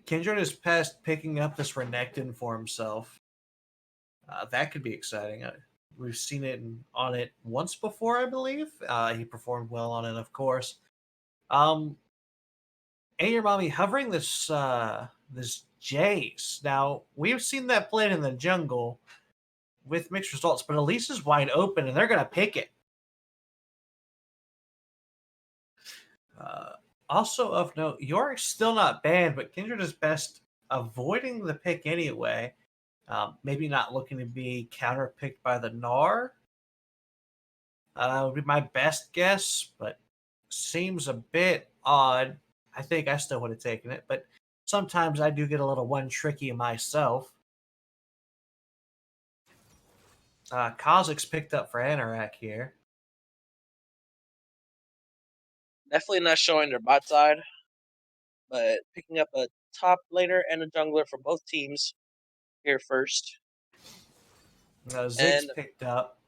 Kindred is past picking up this Renekton for himself. That could be exciting. We've seen it on it once before, I believe. He performed well on it, of course. Hey, your mommy hovering this Jace. Now we've seen that played in the jungle with mixed results, but Elise is wide open, and they're gonna pick it. Uh, Also of note, Yorick's still not banned, but Kindred is best avoiding the pick anyway. Maybe not looking to be counterpicked by the Gnar. Would be my best guess, but seems a bit odd. I think I still would have taken it, but sometimes I do get a little one tricky myself. Kha'Zix's picked up for Anorak here. Definitely not showing their bot side, but picking up a top laner and a jungler for both teams here first. Ziggs And picked up.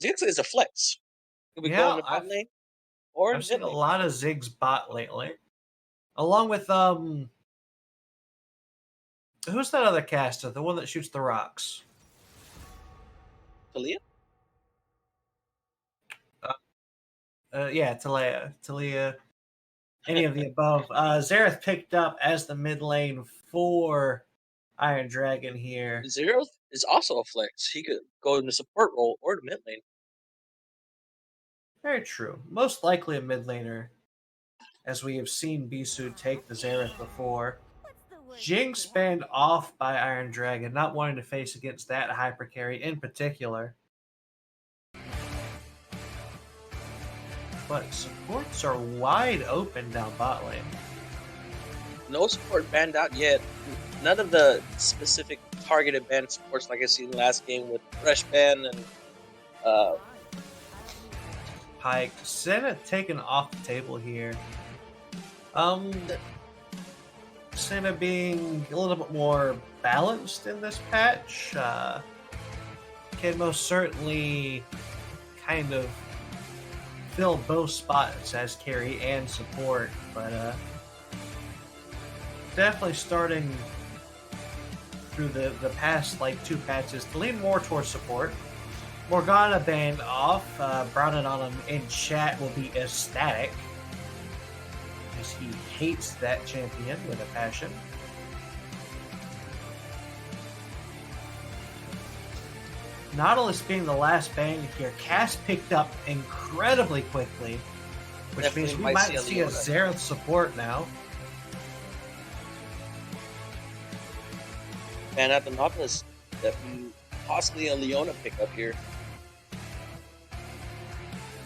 Ziggs is a flex. Could be going Yeah, to bot lane or I've seen mid a lane. lot of Ziggs bot lately, along with who's that other caster? The one that shoots the rocks. Talia? Yeah, Talia, any of the above. Xerath picked up as the mid lane for Iron Dragon here. Zero is also a flex. He could go in the support role or the mid lane. Very true. Most likely a mid laner, as we have seen Bisu take the Xerath before. Jinx banned off by Iron Dragon, not wanting to face against that hyper carry in particular. But supports are wide open down bot lane. No support banned out yet. None of the specific targeted banned supports like I seen last game with Fresh Ban and Pike. Senna taken off the table here. Senna being a little bit more balanced in this patch. Can most certainly kind of fill both spots as carry and support, but definitely starting through the past like two patches to lean more towards support. Morgana banned off. Browning on him in chat will be ecstatic, because he hates that champion with a passion. Nautilus being the last ban here, Cass picked up incredibly quickly, which Definitely means we might might see a see a Leona. Xerath support now. ban out the Nautilus. Possibly a Leona pickup here.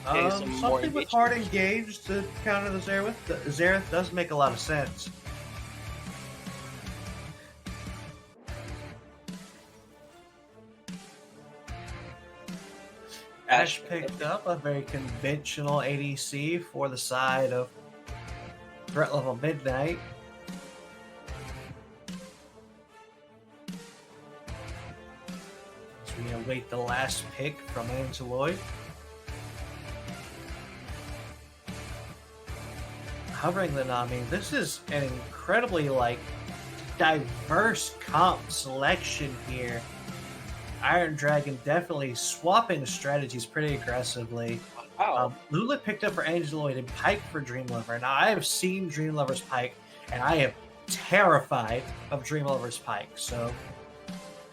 Getting some more Something with engagement. hard engaged to counter the Xerath. The Xerath does make a lot of sense. Ash picked up a very conventional ADC for the side of threat level Midnight. As we await the last pick from Angeloid. Hovering the Nami, this is an incredibly diverse comp selection here. Iron Dragon definitely swapping strategies pretty aggressively. Wow. Lula picked up for Angeloid and Pike for Dreamlover. Now, I have seen Dreamlover's Pike, and I am terrified of Dreamlover's Pike. So,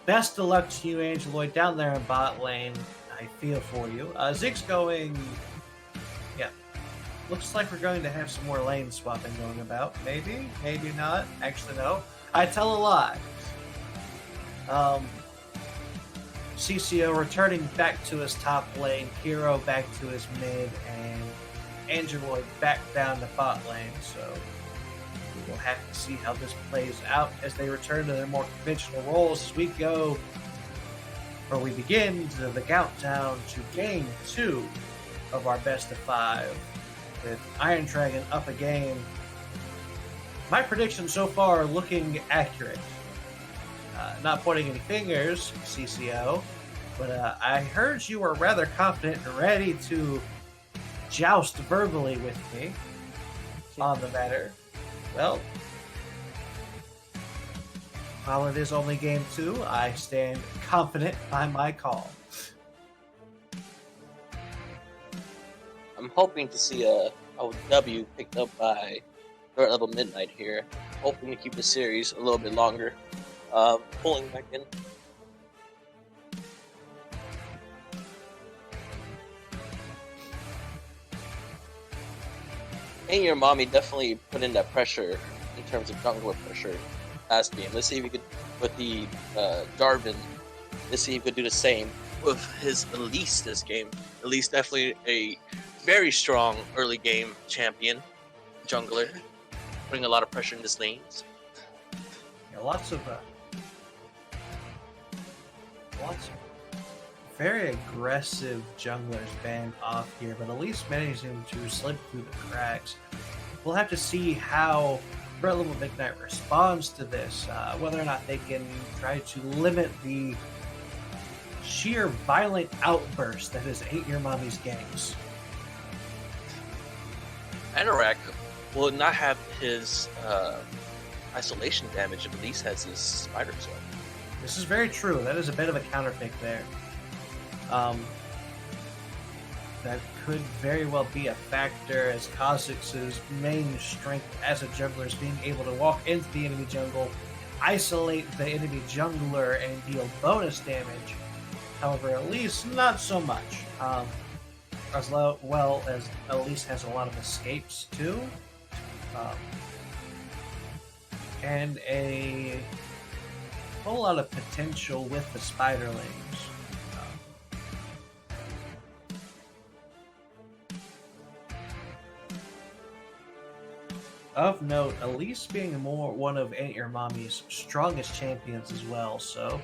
best of luck to you, Angeloid, down there in bot lane. I feel for you. Zig's going... Yeah. Looks like we're going to have some more lane swapping going about. Maybe, maybe not. Actually, no. I tell a lie. CCO returning back to his top lane, Hero back to his mid, and Angeloid back down to bot lane. So we will have to see how this plays out as they return to their more conventional roles as we go, or we begin the countdown to game 2 of our best of 5 with Iron Dragon up a game. My predictions so far are looking accurate. Not pointing any fingers, CCO, but I heard you were rather confident and ready to joust verbally with me on the matter. Well, While it is only game 2, I stand confident by my call. I'm hoping to see a W picked up by third level midnight here. Hoping to keep the series a little bit longer. Pulling back in. And your mommy definitely put in that pressure in terms of jungler pressure last game. Let's see if we could with the Jarvan. Let's see if we could do the same with his Elise this game. Elise definitely a very strong early game champion jungler, putting a lot of pressure in his lanes. Yeah, lots of very aggressive junglers banned off here, but at least managing to slip through the cracks. We'll have to see how Red Level Midnight responds to this, whether or not they can try to limit the sheer violent outburst that is Ain't Your Mommy's games. Anorak will not have his isolation damage if Elise has his spider sword. This is very true. That is a bit of a counterpick there. That could very well be a factor, as Kha'Zix's main strength as a jungler is being able to walk into the enemy jungle, isolate the enemy jungler, and deal bonus damage. However, Elise, not so much. As well as Elise has a lot of escapes too. And a whole lot of potential with the spiderlings. Of note, Elise being one of Ain't Your Mommy's strongest champions as well, so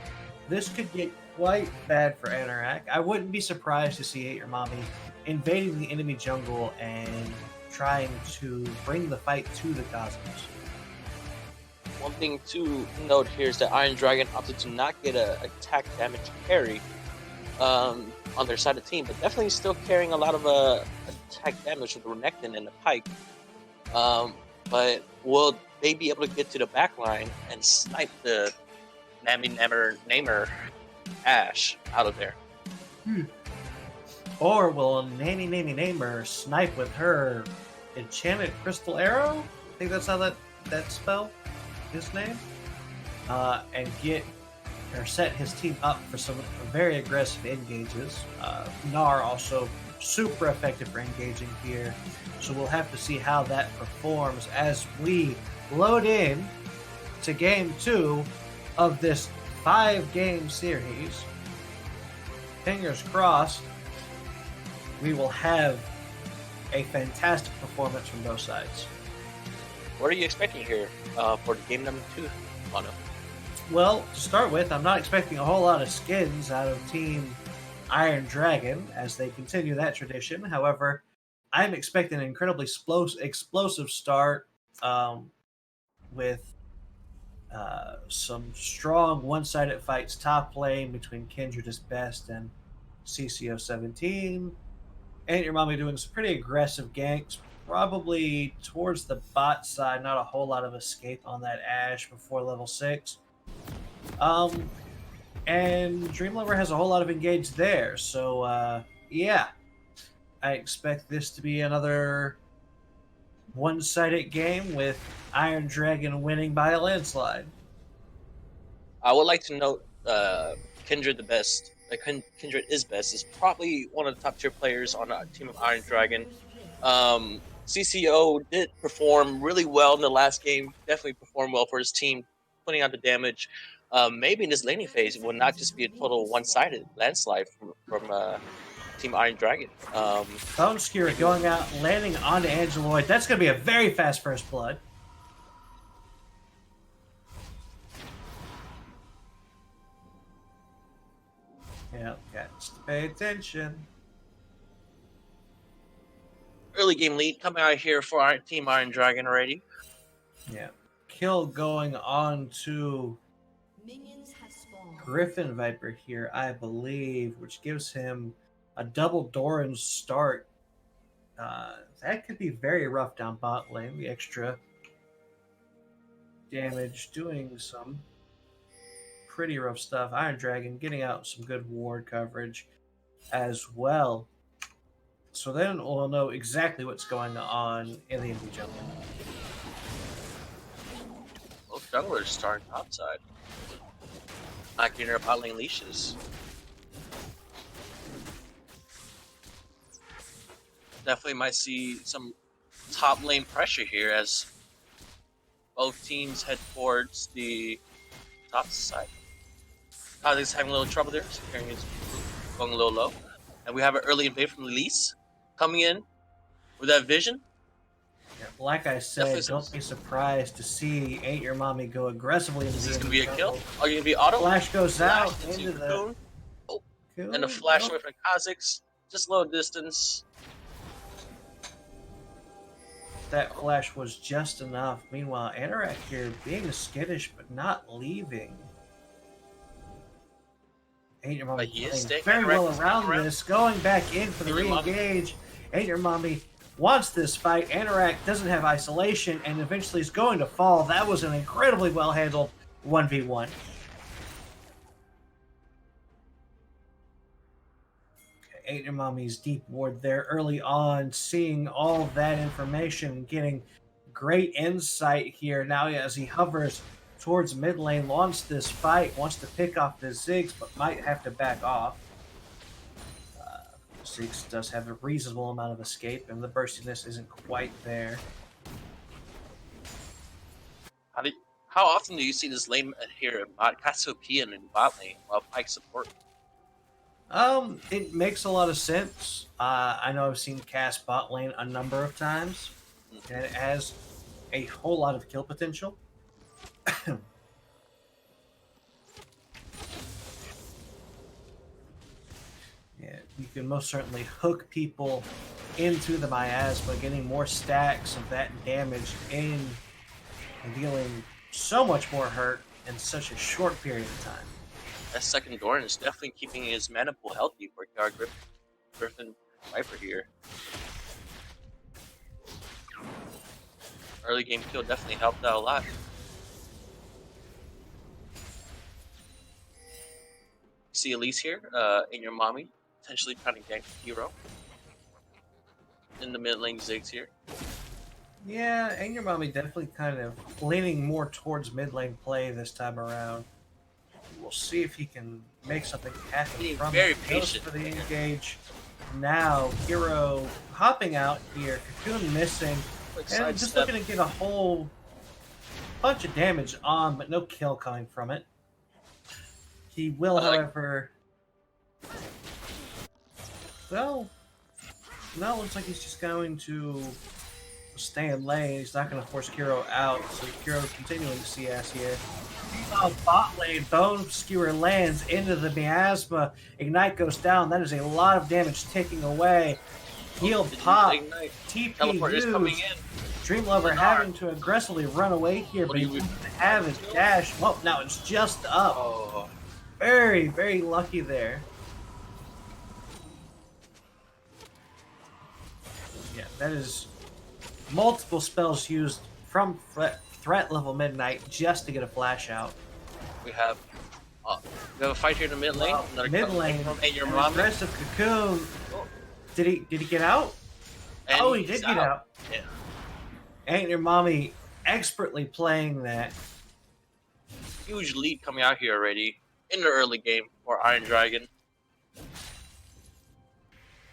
this could get quite bad for Anorak. I wouldn't be surprised to see Ain't Your Mommy invading the enemy jungle and trying to bring the fight to the Cosmos. One thing to note here is that Iron Dragon opted to not get a attack damage carry on their side of the team, but definitely still carrying a lot of attack damage with the Renekton and the Pike. But will they be able to get to the back line and snipe the Namer Ash out of there? Or will Namer snipe with her enchanted crystal arrow? I think that's how that spell his name. And get or set his team up for some very aggressive engages. Gnar also super effective for engaging here. So we'll have to see how that performs as we load in to game 2 of this 5-game series. Fingers crossed, we will have a fantastic performance from both sides. What are you expecting here for game number 2, Mono? Well, to start with, I'm not expecting a whole lot of skins out of Team Iron Dragon as they continue that tradition. However, I'm expecting an incredibly explosive start with some strong one-sided fights top lane between Kindred is Best and CCO 17. Ain't Your Mommy doing some pretty aggressive ganks, probably towards the bot side. Not a whole lot of escape on that Ashe before level 6. And Dreamlover has a whole lot of engage there. So, yeah. I expect this to be another one-sided game with Iron Dragon winning by a landslide. I would like to note Kindred Kindred is best is probably one of the top tier players on a team of Iron Dragon. CCO did perform really well in the last game. Definitely performed well for his team, putting out the damage. Maybe in this laning phase, it will not just be a total one-sided landslide from Team Iron Dragon. Bone Skewer going out, landing onto Angeloid. That's going to be a very fast first blood. Yeah, got to pay attention. Early game lead coming out here for our Team Iron Dragon already. Yeah. Kill going on to Griffin Viper here, I believe, which gives him a double Doran start. That could be very rough down bot lane. The extra damage doing some pretty rough stuff. Iron Dragon getting out some good ward coverage as well. So then we'll know exactly what's going on in the indie jungle. Both junglers starting topside. Not getting her bot lane leashes. Definitely might see some top lane pressure here as both teams head towards the top side. Kha'Zix having a little trouble there, securing his going a little low. And we have an early invade from Elise coming in with that vision. Yeah, like I said, don't be surprised to see Ain't Your Mommy go aggressively into Is the this going to indie be a jungle. kill? Are you going to be auto? Flash goes out Flash into the Cocoon. Oh, Cocoon. and a flash Nope. away from Kha'Zix. Just low distance. That flash was just enough. Meanwhile, Anorak here being skittish but not leaving. Ain't Your Mommy But he is playing staying. very Anorak well is around this, going back in for the Ain't Your Mommy. re-engage. Ain't Your Mommy wants this fight. Anorak doesn't have isolation and eventually is going to fall. That was an incredibly well handled 1v1. Ain't Your Mommy's deep ward there early on, seeing all that information, getting great insight here. Now as he hovers towards mid lane, wants this fight, wants to pick off the Ziggs, but might have to back off. Ziggs does have a reasonable amount of escape, and the burstiness isn't quite there. How often do you see this lane here in bot Cassiopean in bot lane while Pike support? It makes a lot of sense. I know I've seen Cass bot lane a number of times, and it has a whole lot of kill potential. Yeah, you can most certainly hook people into the miasma, getting more stacks of that damage in and dealing so much more hurt in such a short period of time. That second Doran is definitely keeping his mana pool healthy for our Griffin Viper here. Early game kill definitely helped out a lot. See Elise here, in your mommy, potentially trying to gank hero. In the mid lane Ziggs here. Yeah, and your mommy definitely kind of leaning more towards mid lane play this time around. We'll see if he can make something happen Being from very it. Goes patient for the here. engage. Now, Hero hopping out here, Cocoon missing, Quick and just sidestep. looking to get a whole bunch of damage on, but no kill coming from it. He will, however. Well, no, looks like he's just going to stay in lane. He's not going to force Kiro out, so Kiro continuing to CS here. Bot lane, Bone Skewer lands into the miasma. Ignite goes down. That is a lot of damage taking away. Heal pop. TP Teleport is coming used. in. Dreamlover having to aggressively run away here, but he doesn't have his dash. Well, now it's just up. Oh, Very, very lucky there. Yeah, that is multiple spells used from threat level midnight just to get a flash out. we have a fight here in the mid lane. Another Mid lane, from your an mom. aggressive Cocoon. Did he get out? And Oh, he he's did get out. Yeah. Ain't Your Mommy expertly playing that. Huge lead coming out here already in the early game for Iron Dragon.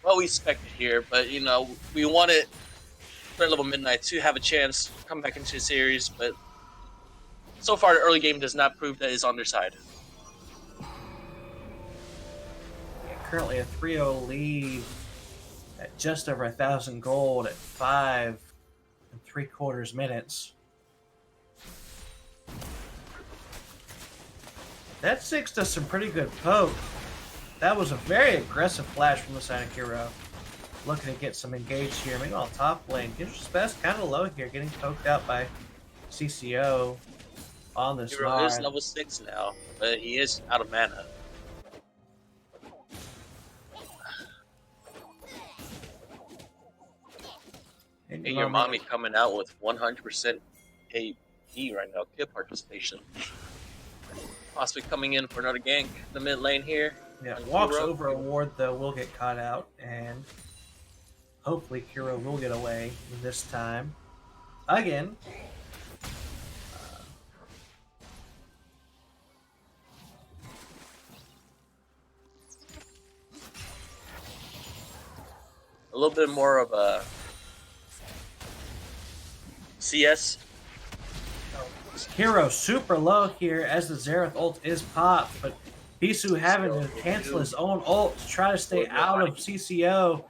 Well, we expected here, but you know, we wanted third level midnight to have a chance to come back into the series, but so far the early game does not prove that it's on their side. Yeah, currently a 3-0 lead at just over 1,000 gold at 5 3/4 minutes. That 6 does some pretty good poke. That was a very aggressive flash from the side of Hero. Looking to get some engaged here. Meanwhile, top lane, Ginger's best kind of low here, getting poked out by CCO on this Hero is Nard. level 6 now, but he is out of mana. And your mommy coming out with 100% KP right now, kill participation. Possibly coming in for another gank. The mid lane here. Yeah, on walks Kiro. over a ward though will get caught out, and hopefully Kiro will get away this time. Again. A little bit more of a CS. Hero super low here as the Xerath ult is popped, but Bisu having to cancel his own ult to try to stay out of CCO.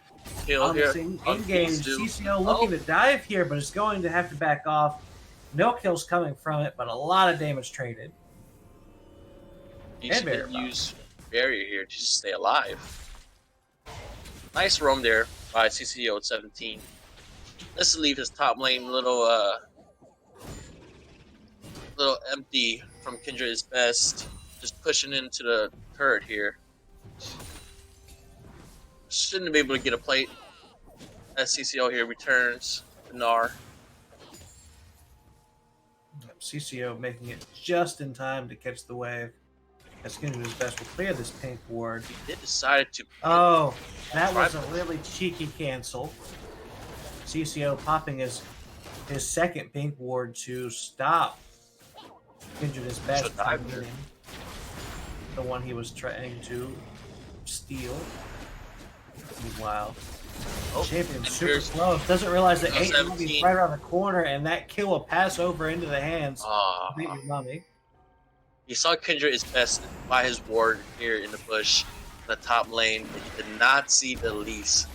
Kill On here. this engage, Bisu. CCO looking to dive here, but is going to have to back off. No kills coming from it, but a lot of damage traded. Bisu didn't use barrier here to just stay alive. Nice roam there by CCO at 17. Let's leave his top lane little empty from Kindred is best. Just pushing into the turret here. Shouldn't be able to get a plate. As CCO here returns to Gnar. CCO making it just in time to catch the wave. As Kindred is best will clear this pink ward. He did decide to. Oh, that was a really cheeky cancel. CCO popping his second pink ward to stop Kindred is best from getting the one he was trying to steal. Meanwhile, champion super slow. Doesn't realize that 8 will be right around the corner, and that kill will pass over into the hands of your mummy. He saw Kindred is best by his ward here in the bush, in the top lane, but he did not see the Elise,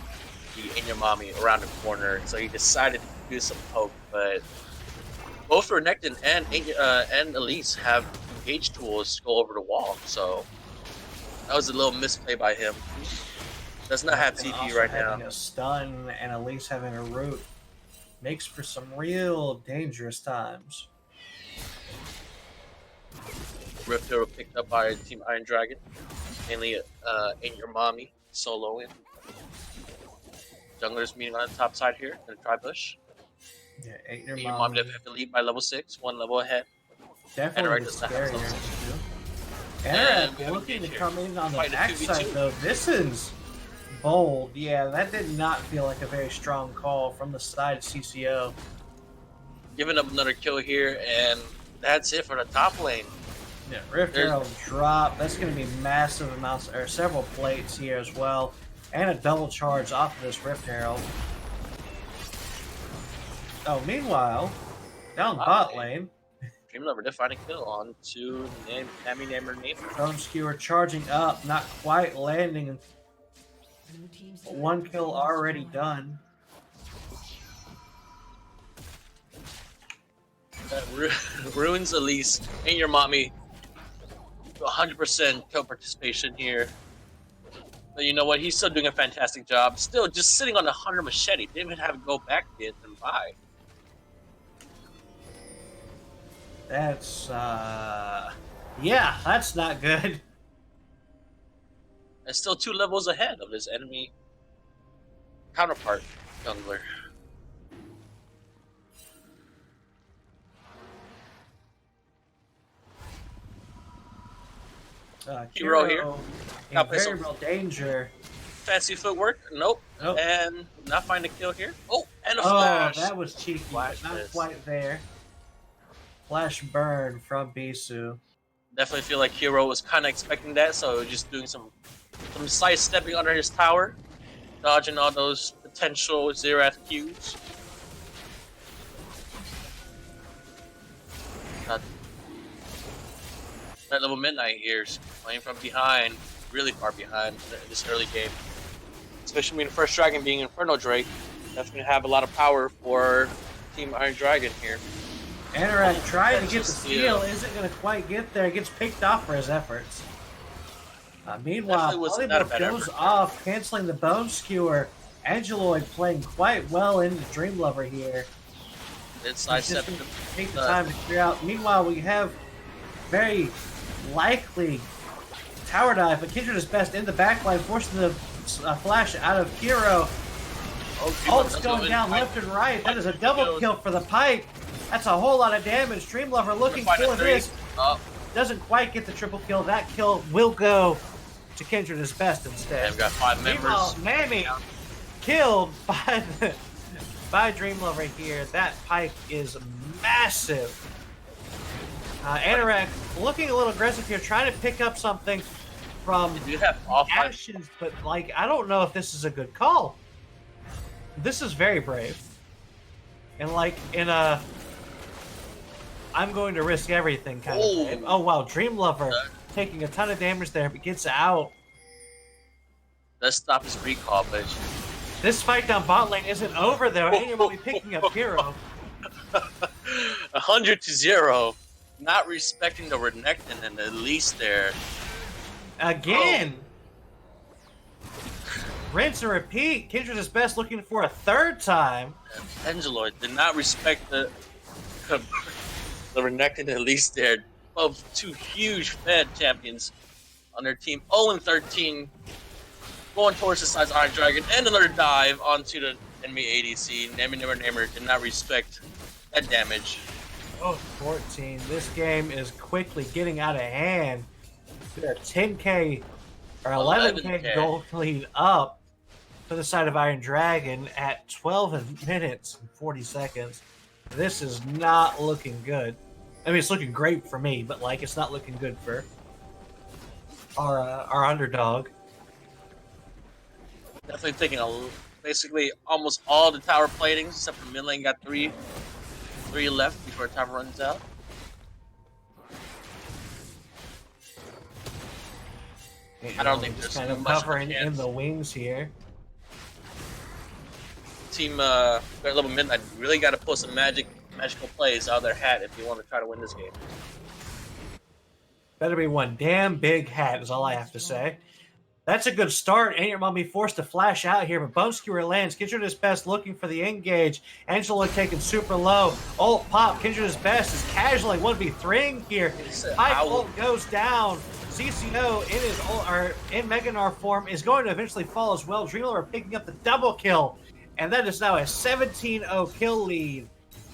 the Inyamami, around the corner, so he decided to do some poke, but both Renekton and Elise have engage tools to go over the wall, so that was a little misplay by him. Does not have TP right now. Having a stun and Elise having a root makes for some real dangerous times. Rift Hero picked up by Team Iron Dragon, mainly in your mommy solo in. Junglers meeting on the top side here in the tri-bush. Yeah, your mom did have to lead by level 6, one level ahead. Definitely the scarier. And looking to come in on the backside though. This is bold. Yeah, that did not feel like a very strong call from the side of CCO. Giving up another kill here, and that's it for the top lane. Yeah, Rift Herald drop. That's going to be massive amounts, or several plates here as well. And a double charge off of this Rift Herald. Oh, meanwhile, down bot lane. Dreamlover did find a kill on to Nami Namer. Drone Skewer charging up, not quite landing. One kill already done. That ruins Elise and your mommy. 100% kill participation here. But you know what? He's still doing a fantastic job. Still just sitting on the 100 machete. Didn't even have to go back yet and buy. That's, yeah, that's not good. And still 2 levels ahead of his enemy counterpart, jungler. Hero here. In very real danger. Fancy footwork. Nope. And not find a kill here. Oh, and a flash. Oh, that was cheeky, but not quite there. Flash burn from Bisu. Definitely feel like Hero was kind of expecting that, so just doing some side stepping under his tower, dodging all those potential Xerath Qs. That level Midnight here is playing from behind, really far behind in this early game. Especially being the first dragon being Inferno Drake, that's going to have a lot of power for Team Iron Dragon here. Anorak trying to get the steal, isn't going to quite get there. Gets picked off for his efforts. Meanwhile, Volleyball goes off, canceling the Bone Skewer. Angeloid playing quite well into Dreamlover here. It's nice to take the time to clear out. Meanwhile, we have very likely tower dive, but Kindred is best in the backline, forcing the flash out of Hero. Ult's going down left and right. That is a double kill for the Pike. That's a whole lot of damage. Dreamlover looking for this. Doesn't quite get the triple kill. That kill will go to Kindred as best instead. They've got 5 members. Meanwhile, Mammy killed by Dreamlover here. That pike is massive. Anorak looking a little aggressive here, trying to pick up something from Ashes, but like I don't know if this is a good call. This is very brave. And like in a I'm going to risk everything kind of thing. Oh wow, Dreamlover taking a ton of damage there, but gets out. Let's stop his recall, but this fight down bot lane isn't over though. And you'll be picking up Hero. 100-0. Not respecting the Renekton and the least there. Again. Rinse and repeat. Kindred is best looking for a third time. Angeloid did not respect the Renekton at least there. Both 2 huge Fed champions on their team. 0-13. Going towards the side's Iron Dragon. And another dive onto the enemy ADC. Namer did not respect that damage. Oh, 14. This game is quickly getting out of hand. They're 10k or 11k gold lead up to the side of Iron Dragon at 12 minutes and 40 seconds. This is not looking good. I mean, it's looking great for me, but like it's not looking good for our underdog. Definitely taking basically almost all the tower platings except for mid lane got 3 left before tower runs out. I don't think there's kind of covering in the wings here. Team Red Level Midnight really got to pull some magical plays out of their hat if you want to try to win this game. Better be one damn big hat is all I have to say. That's a good start. Ain't your mommy forced to flash out here, but Bone Skewer lands. Kindred is best looking for the engage. Angelo taken super low. Ult pop. Kindred is best is casually 1v3ing here. Pike ult goes down. CCO in his ult, or in Meganar form is going to eventually fall as well. Dreamlover picking up the double kill. And that is now a 17-0 kill lead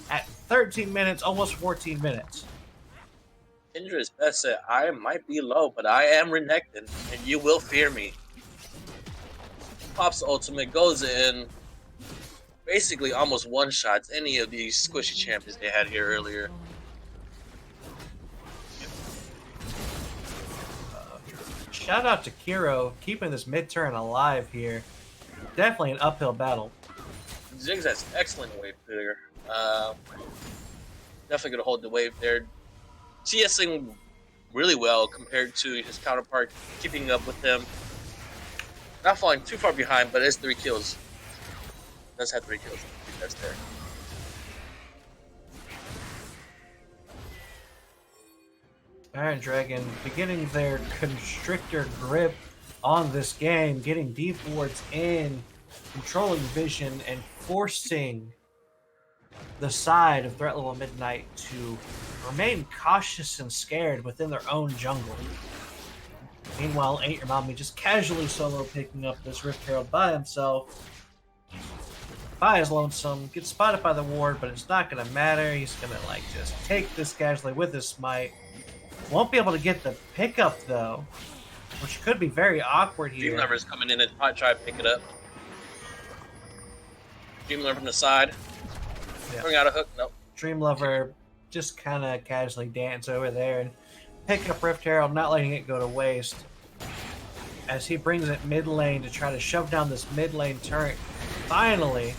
at 13 minutes, almost 14 minutes. Kindred is best said, I might be low, but I am Renekton, and you will fear me. Pops ultimate goes in, basically almost one-shots any of these squishy champions they had here earlier. Shout out to Kiro, keeping this mid-turn alive here. Definitely an uphill battle. Ziggs has excellent wave clear. Definitely going to hold the wave there. CSing really well compared to his counterpart, keeping up with him. Not falling too far behind, but it's 3 kills. Does have 3 kills. That's there. Iron Dragon beginning their constrictor grip on this game, getting deep wards in, controlling vision, and forcing the side of Threat Level Midnight to remain cautious and scared within their own jungle. Meanwhile, Ain't Your Mommy just casually solo picking up this Rift Herald by himself. By his lonesome, gets spotted by the ward, but it's not going to matter. He's going to like just take this casually with his smite. Won't be able to get the pickup though, which could be very awkward here. Dreamlover's coming in and try to pick it up. Dreamlover from the side. Yeah. Throwing out a hook. Nope. Dreamlover just kind of casually dance over there and pick up Rift Herald, not letting it go to waste. As he brings it mid lane to try to shove down this mid lane turret. Finally.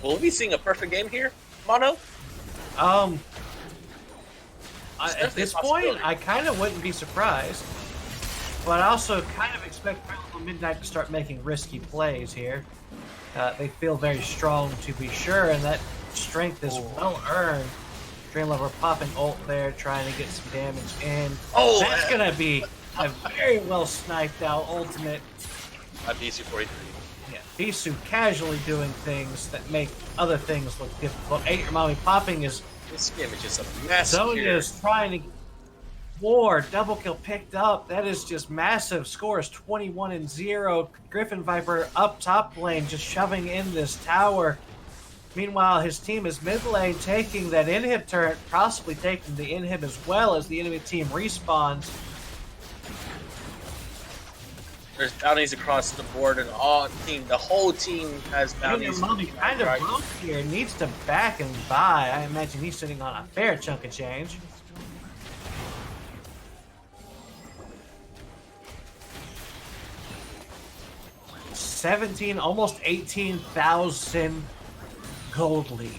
Will we be seeing a perfect game here, Mono? At this point, I kind of wouldn't be surprised. But I also kind of expect Midnight to start making risky plays here. They feel very strong to be sure, and that strength is well earned. Dreamlover popping ult there, trying to get some damage in. Oh, that's going to be a very well sniped out ultimate. BC43. Yeah, Bisu casually doing things that make other things look difficult. Ain't Your Mommy popping is... This game is just a massive. Zonia is trying to war, double kill picked up. That is just massive. Score is 21-0. Griffin Viper up top lane, just shoving in this tower. Meanwhile, his team is mid lane taking that inhib turret, possibly taking the inhib as well as the enemy team respawns. There's bounties across the board, and the whole team has bounties. Mommy kind of broke here, needs to back and buy. I imagine he's sitting on a fair chunk of change. Almost 18,000 gold lead.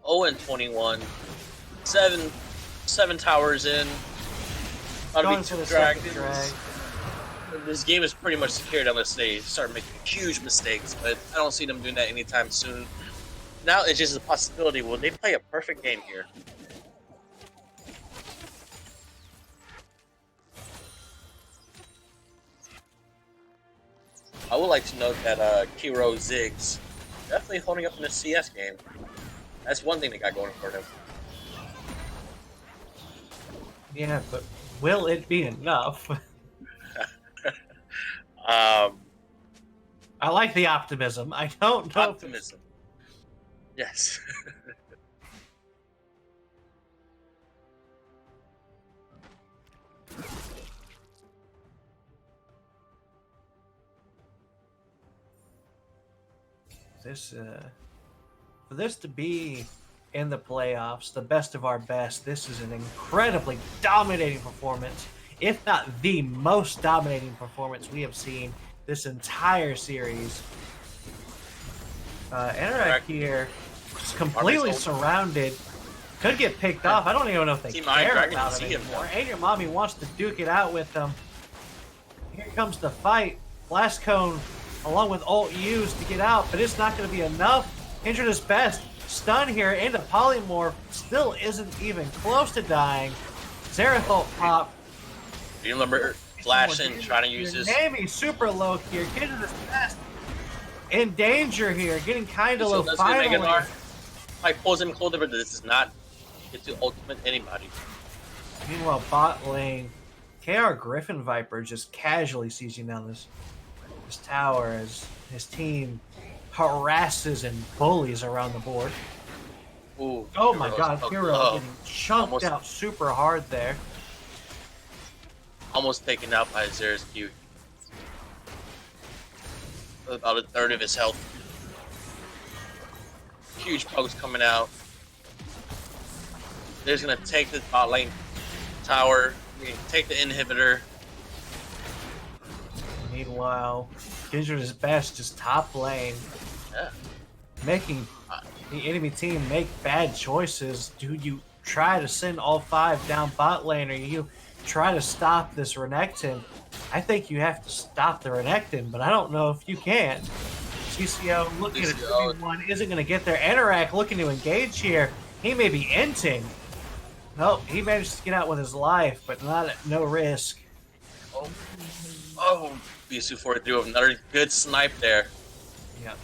0-21. Seven towers in. Going for the second drag. This game is pretty much secured unless they start making huge mistakes, but I don't see them doing that anytime soon. Now it's just a possibility. Will they play a perfect game here? I would like to note that Kiro Ziggs definitely holding up in the CS game. That's one thing they got going for them. Yeah, but will it be enough? I like the optimism. I don't know. Optimism. Yes. For this to be in the playoffs, the best of our best, this is an incredibly dominating performance, if not the most dominating performance we have seen this entire series. Interact here is completely surrounded. Could get picked off. I don't even know if they care about it anymore. And your mommy wants to duke it out with them. Here comes the fight. Blast Cone along with ult used to get out, but it's not going to be enough. Injured his best. Stun here into Polymorph. Still isn't even close to dying. Xerath ult pop. Do you remember flashing, trying to use his... Nami super low here. Getting his best. In danger here. Getting kind of low finally. Like pulls him closer, but this is not get to ultimate anybody. Meanwhile, bot lane. KR Griffin Viper just casually sieging down this tower as his team harasses and bullies around the board. Ooh, oh my god, Hero getting chunked out super hard there. Almost taken out by Xerath's Q. About a third of his health. Huge pokes coming out. They're just gonna take the bot lane tower, take the inhibitor. Meanwhile, Ginger is best just top lane. Yeah. Making the enemy team make bad choices. Do you try to send all 5 down bot lane, or you try to stop this Renekton? I think you have to stop the Renekton, but I don't know if you can. CCO looking at a 2v1 isn't going to get there. Anorak looking to engage here. He may be inting. Nope, he managed to get out with his life, but not at no risk. Oh, BSU-43 with another good snipe there. Yep.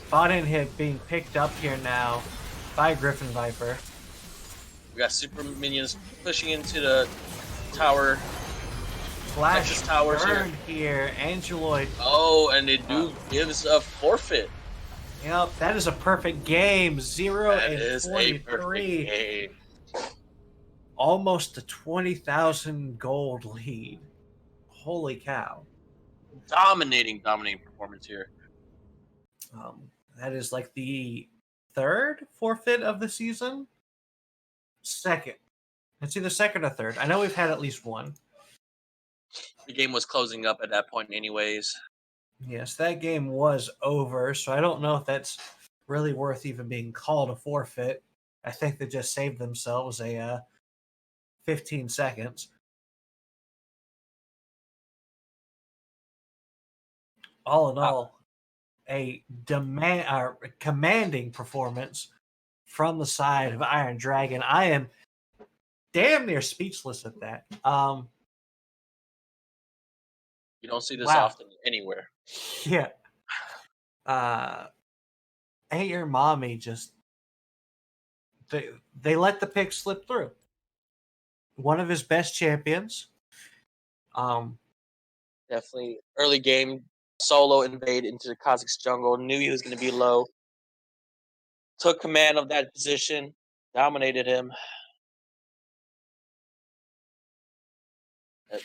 Bot inhib being picked up here now by Griffin Viper. We got super minions pushing into the tower. Flash towers here. Angeloid. Oh, and it gives a forfeit. Yep, that is a perfect game. 0-43. Perfect game. Almost a 20,000 gold lead. Holy cow. Dominating performance here. That is like the 3rd forfeit of the season? 2nd. It's either 2nd or 3rd. I know we've had at least one. The game was closing up at that point anyways. Yes, that game was over, so I don't know if that's really worth even being called a forfeit. I think they just saved themselves a 15 seconds. All in all, a commanding performance from the side of Iron Dragon. I am damn near speechless at that. You don't see this often anywhere. Yeah. Ain't Your Mommy just... They let the pick slip through. One of his best champions. Definitely early game solo invade into the Kazakh's jungle. Knew he was going to be low. Took command of that position. Dominated him.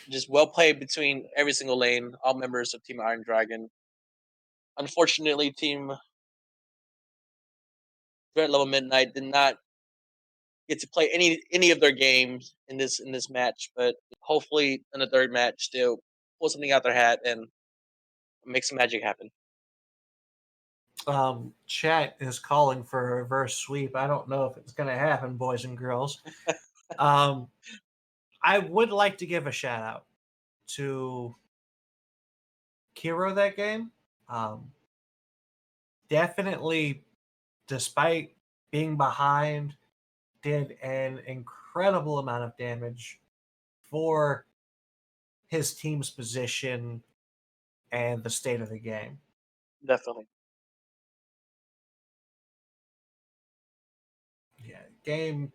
Just well played between every single lane. All members of Team Iron Dragon. Unfortunately, Team Threat Level Midnight did not get to play any of their games in this match, but hopefully in the third match they'll pull something out their hat and make some magic happen. Chat is calling for a reverse sweep. I don't know if it's going to happen, boys and girls. I would like to give a shout out to Kiro that game. Definitely, despite being behind, did an incredible amount of damage for his team's position and the state of the game. Definitely. Yeah, game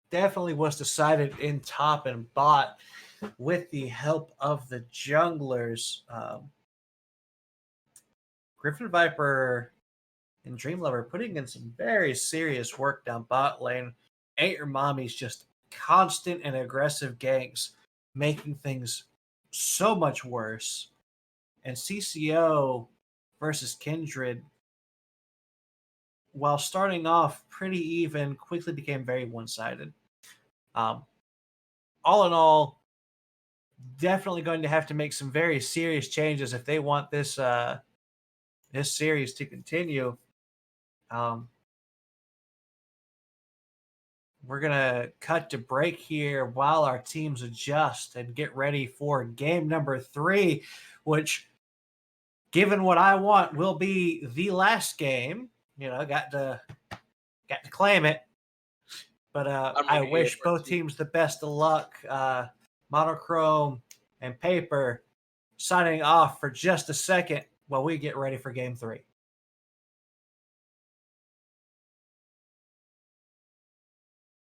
definitely was decided in top and bot with the help of the junglers. Griffin Viper and Dream Lover putting in some very serious work down bot lane. Ain't Your Mommy's just constant and aggressive ganks, making things so much worse. And CCO versus Kindred, while starting off pretty even, quickly became very one-sided. All in all, definitely going to have to make some very serious changes if they want this this series to continue. We're gonna cut to break here while our teams adjust and get ready for game number 3, which, given what I want, will be the last game. You know, got to claim it. But I wish both teams the best of luck. Monochrome and Paper signing off for just a second while we get ready for game 3.